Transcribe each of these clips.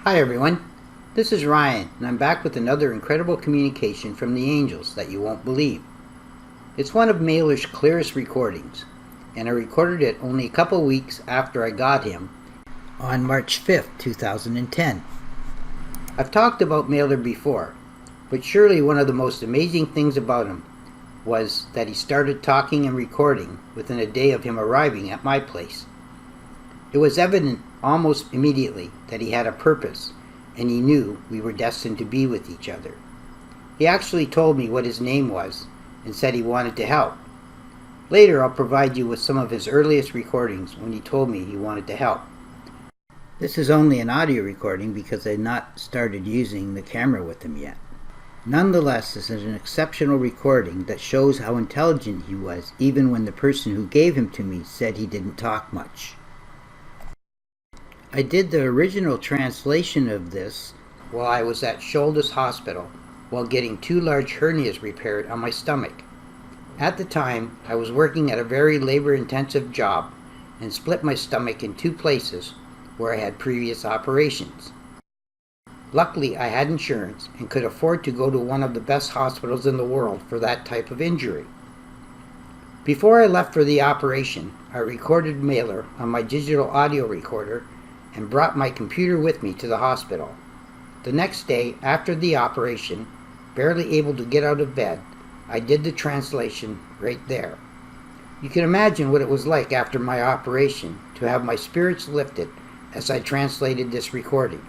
Hi everyone, this is Ryan, and I'm back with another incredible communication from the angels that you won't believe. It's one of Maylor's clearest recordings, and I recorded it only a couple weeks after I got him on March 5th, 2010. I've talked about Maylor before, but surely one of the most amazing things about him was that he started talking and recording within a day of him arriving at my place. It was evident almost immediately that he had a purpose, and he knew we were destined to be with each other. He actually told me what his name was and said he wanted to help. Later I'll provide you with some of his earliest recordings when he told me he wanted to help. This is only an audio recording because I had not started using the camera with him yet. Nonetheless, this is an exceptional recording that shows how intelligent he was, even when the person who gave him to me said he didn't talk much. I did the original translation of this while I was at Shoulder's Hospital while getting 2 large hernias repaired on my stomach. At the time, I was working at a very labor-intensive job and split my stomach in 2 places where I had previous operations. Luckily, I had insurance and could afford to go to one of the best hospitals in the world for that type of injury. Before I left for the operation, I recorded Maylor on my digital audio recorder and brought my computer with me to the hospital. The next day, after the operation, barely able to get out of bed, I did the translation right there. You can imagine what it was like after my operation to have my spirits lifted as I translated this recording.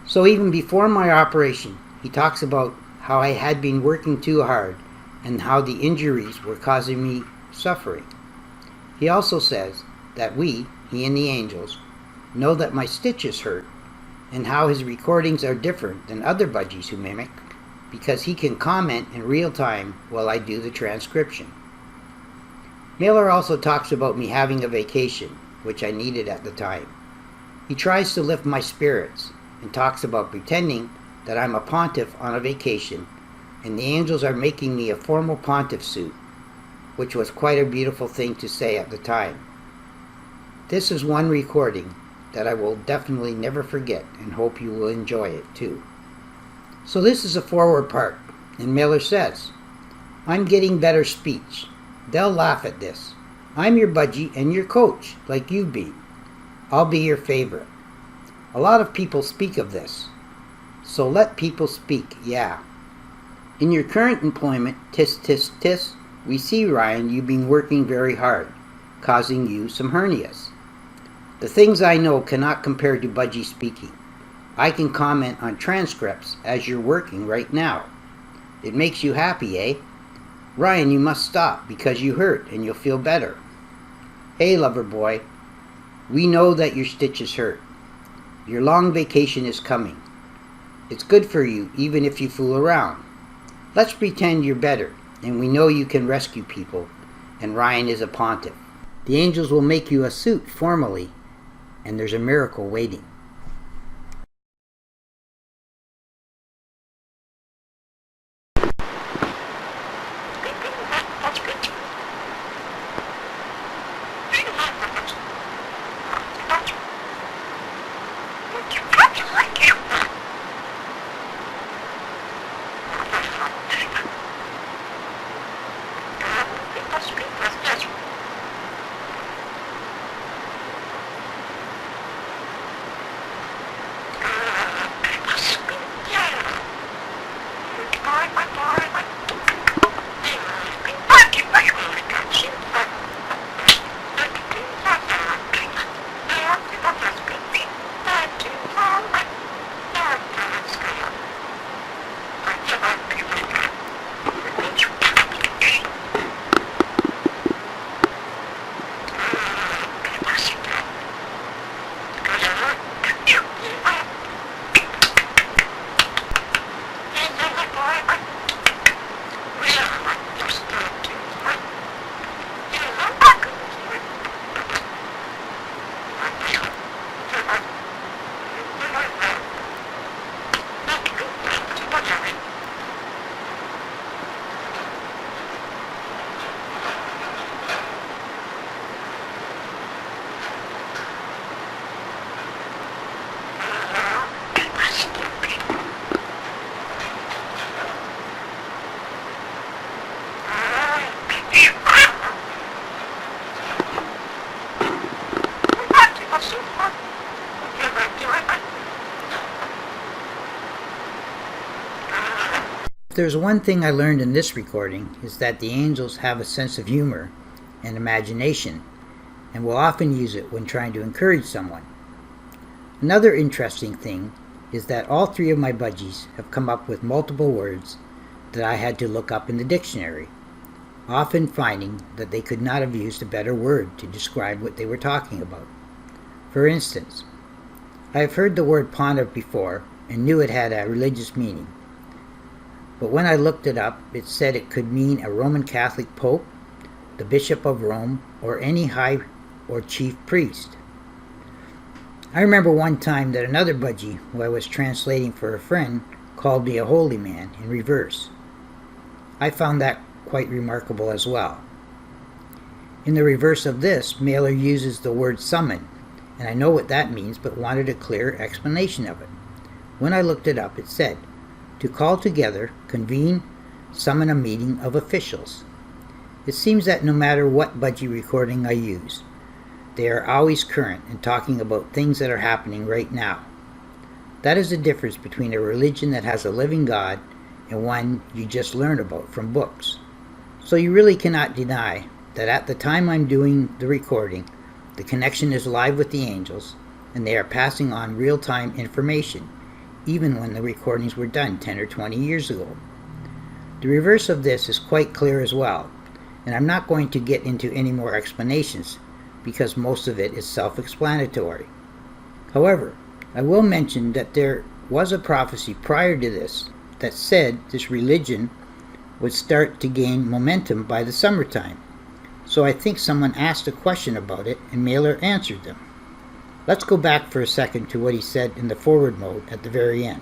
So even before my operation, he talks about how I had been working too hard and how the injuries were causing me suffering. He also says that he and the angels, know that my stitches hurt, and how his recordings are different than other budgies who mimic because he can comment in real time while I do the transcription. Maylor also talks about me having a vacation, which I needed at the time. He tries to lift my spirits and talks about pretending that I'm a pontiff on a vacation, and the angels are making me a formal pontiff suit, which was quite a beautiful thing to say at the time. This is one recording that I will definitely never forget and hope you will enjoy it too. So this is a forward part, and Maylor says, "I'm getting better speech. They'll laugh at this. I'm your budgie and your coach, like you've been. I'll be your favorite. A lot of people speak of this. So let people speak, yeah. In your current employment, tisk, we see, Ryan, you've been working very hard, causing you some hernias. The things I know cannot compare to budgie speaking. I can comment on transcripts as you're working right now. It makes you happy, eh? Ryan, you must stop because you hurt and you'll feel better. Hey, lover boy, we know that your stitches hurt. Your long vacation is coming. It's good for you even if you fool around. Let's pretend you're better and we know you can rescue people and Ryan is a pontiff. The angels will make you a suit formally, and there's a miracle waiting." there's one thing I learned in this recording, is that the angels have a sense of humor and imagination, and will often use it when trying to encourage someone. Another interesting thing is that all three of my budgies have come up with multiple words that I had to look up in the dictionary, often finding that they could not have used a better word to describe what they were talking about. For instance, I have heard the word pontiff before and knew it had a religious meaning. But when I looked it up, it said it could mean a Roman Catholic pope, the Bishop of Rome, or any high or chief priest. I remember one time that another budgie, who I was translating for a friend, called me a holy man in reverse. I found that quite remarkable as well. In the reverse of this, Maylor uses the word summon, and I know what that means, but wanted a clear explanation of it. When I looked it up, it said, to call together, convene, summon a meeting of officials. It seems that no matter what budgie recording I use, they are always current and talking about things that are happening right now. That is the difference between a religion that has a living God and one you just learn about from books. So you really cannot deny that at the time I'm doing the recording, the connection is live with the angels, and they are passing on real-time information, even when the recordings were done 10 or 20 years ago. The reverse of this is quite clear as well, and I'm not going to get into any more explanations because most of it is self-explanatory. However, I will mention that there was a prophecy prior to this that said this religion would start to gain momentum by the summertime. So I think someone asked a question about it and Maylor answered them. Let's go back for a second to what he said in the forward mode at the very end.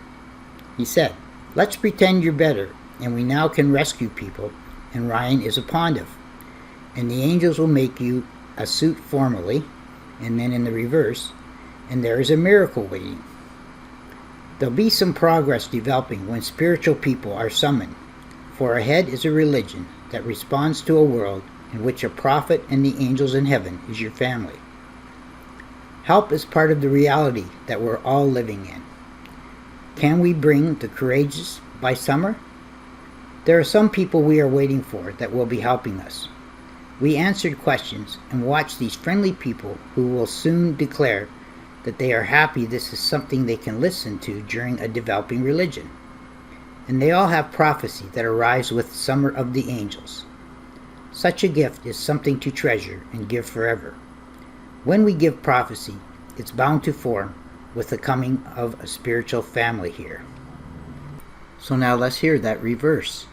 He said, let's pretend you're better and we now can rescue people, and Ryan is a pontiff, and the angels will make you a suit formally, and then in the reverse, and there is a miracle waiting. There'll be some progress developing when spiritual people are summoned, for ahead is a religion that responds to a world in which a prophet and the angels in heaven is your family. Help is part of the reality that we're all living in. Can we bring the courageous by summer? There are some people we are waiting for that will be helping us. We answered questions and watched these friendly people who will soon declare that they are happy this is something they can listen to during a developing religion. And they all have prophecy that arrives with Summer of the Angels. Such a gift is something to treasure and give forever. When we give prophecy, it's bound to form with the coming of a spiritual family here. So now let's hear that reverse.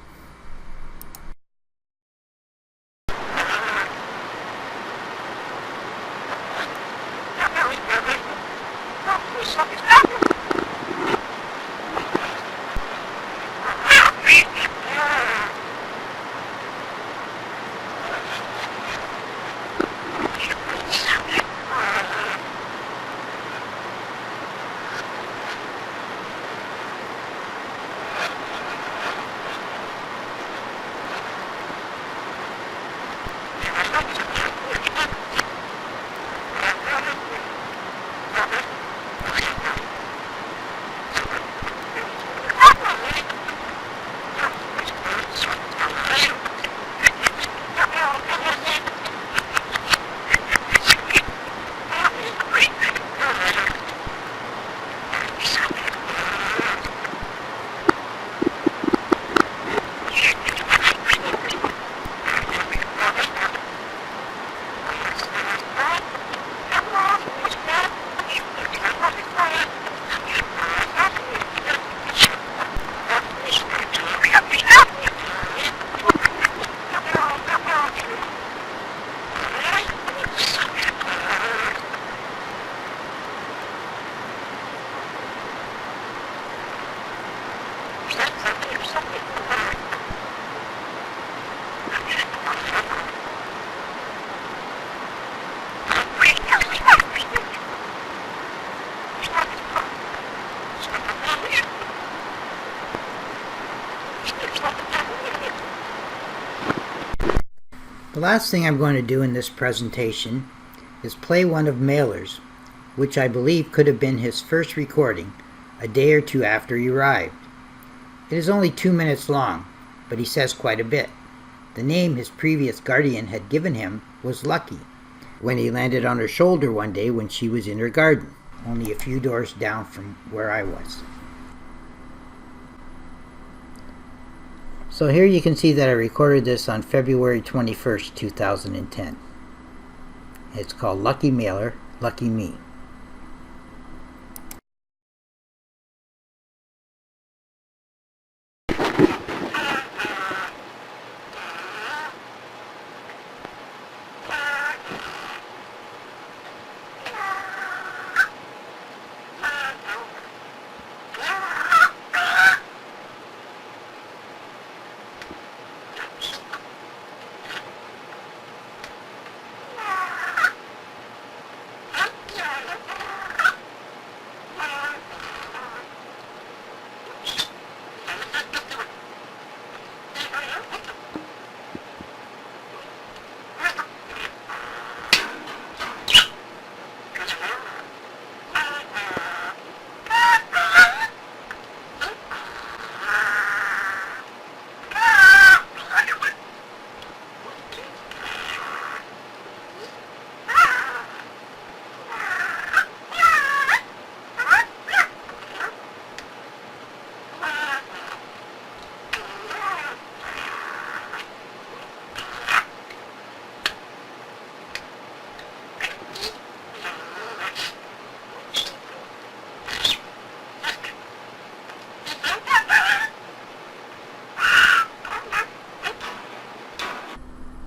The last thing I'm going to do in this presentation is play one of Maylor's, which I believe could have been his first recording a day or two after he arrived. It is only 2 minutes long, but he says quite a bit. The name his previous guardian had given him was Lucky, when he landed on her shoulder one day when she was in her garden, only a few doors down from where I was. So here you can see that I recorded this on February 21st, 2010. It's called Lucky Maylor, Lucky Me.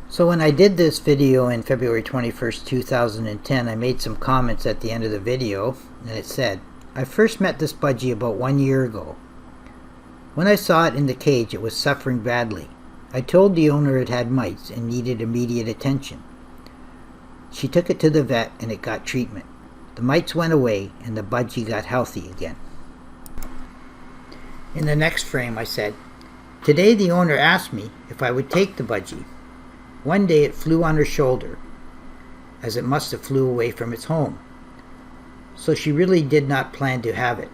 So when I did this video in February 21st, 2010, I made some comments at the end of the video, and it said, I first met this budgie about 1 year ago. When I saw it in the cage, it was suffering badly. I told the owner it had mites and needed immediate attention. She took it to the vet and it got treatment. The mites went away and the budgie got healthy again. In the next frame I said, today the owner asked me if I would take the budgie. One day it flew on her shoulder, as it must have flew away from its home. So she really did not plan to have it.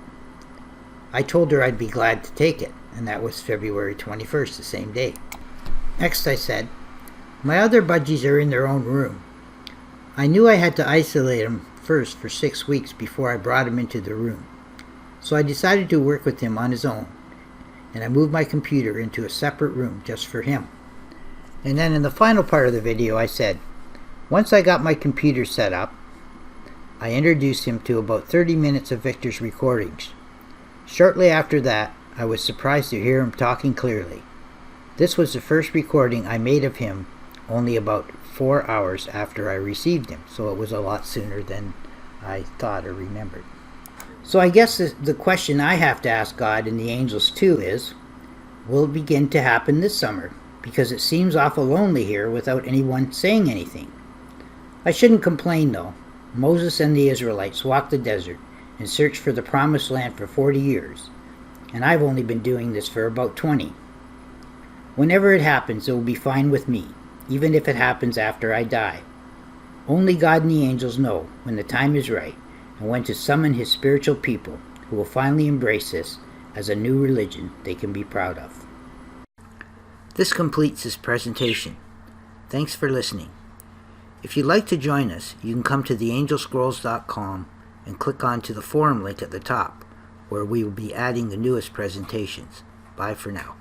I told her I'd be glad to take it, and that was February 21st, the same day. Next I said, my other budgies are in their own room. I knew I had to isolate him first for 6 weeks before I brought him into the room. So I decided to work with him on his own, and I moved my computer into a separate room just for him. And then in the final part of the video I said, once I got my computer set up, I introduced him to about 30 minutes of Victor's recordings. Shortly after that, I was surprised to hear him talking clearly. This was the first recording I made of him only about 4 hours after I received him, so it was a lot sooner than I thought or remembered. So I guess the question I have to ask God and the angels too is, will it begin to happen this summer? Because it seems awful lonely here without anyone saying anything. I shouldn't complain though. Moses and the Israelites walked the desert and searched for the promised land for 40 years, and I've only been doing this for about 20. Whenever it happens, it will be fine with me, even if it happens after I die. Only God and the angels know when the time is right and when to summon his spiritual people who will finally embrace this as a new religion they can be proud of. This completes this presentation. Thanks for listening. If you'd like to join us, you can come to theangelscrolls.com and click on to the forum link at the top, where we will be adding the newest presentations. Bye for now.